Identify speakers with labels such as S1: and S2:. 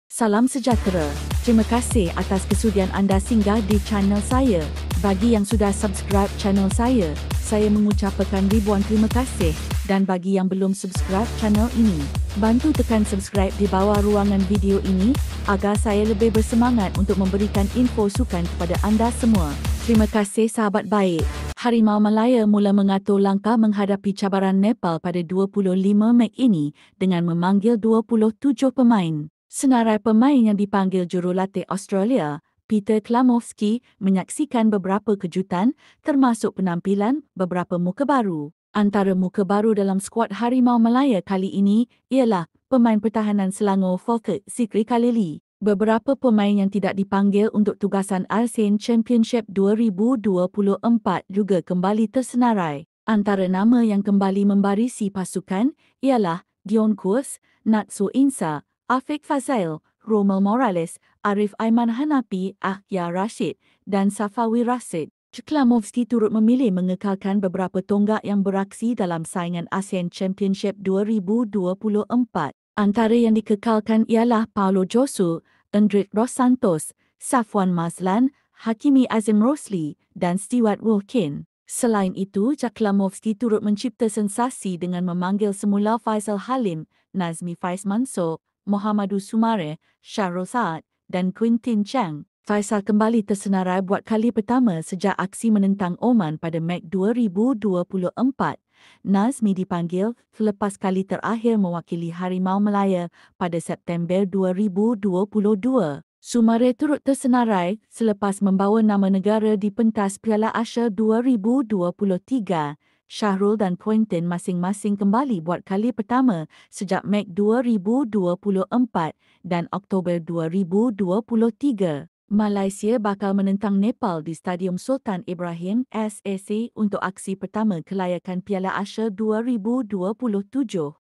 S1: Salam sejahtera. Terima kasih atas kesudian anda singgah di channel saya. Bagi yang sudah subscribe channel saya mengucapkan ribuan terima kasih. Dan bagi yang belum subscribe channel ini, bantu tekan subscribe di bawah ruangan video ini agar saya lebih bersemangat untuk memberikan info sukan kepada anda semua. Terima kasih sahabat baik. Harimau Malaya mula mengatur langkah menghadapi cabaran Nepal pada 25 Mei ini dengan memanggil 27 pemain. Senarai pemain yang dipanggil jurulatih Australia, Peter Klamovski, menyaksikan beberapa kejutan termasuk penampilan beberapa muka baru. Antara muka baru dalam skuad Harimau Malaya kali ini ialah pemain pertahanan Selangor Falkert Zikri Khalili. Beberapa pemain yang tidak dipanggil untuk tugasan ASEAN Championship 2024 juga kembali tersenarai. Antara nama yang kembali membarisi pasukan ialah Dion Kurs, Natsu Insa, Afiq Fazail, Romel Morales, Arif Aiman Hanapi, Ahya Rashid dan Safawi Rashid. Klamovski turut memilih mengekalkan beberapa tonggak yang beraksi dalam saingan ASEAN Championship 2024. Antara yang dikekalkan ialah Paulo Josu, Endrit Dos Santos, Safwan Mazlan, Hakimi Azim Rosli dan Stewart Wilkin. Selain itu, Klamovski turut mencipta sensasi dengan memanggil semula Faisal Halim, Nazmi Faiz Mansur, Mohamadu Sumare, Syahrul Saad dan Quintin Chang. Faisal kembali tersenarai buat kali pertama sejak aksi menentang Oman pada Mei 2024. Nazmi dipanggil selepas kali terakhir mewakili Harimau Malaya pada September 2022. Sumare turut tersenarai selepas membawa nama negara di pentas Piala Asia 2023. Syahrul dan Quintin masing-masing kembali buat kali pertama sejak Mei 2024 dan Oktober 2023. Malaysia bakal menentang Nepal di Stadium Sultan Ibrahim SAC untuk aksi pertama kelayakan Piala Asia 2027.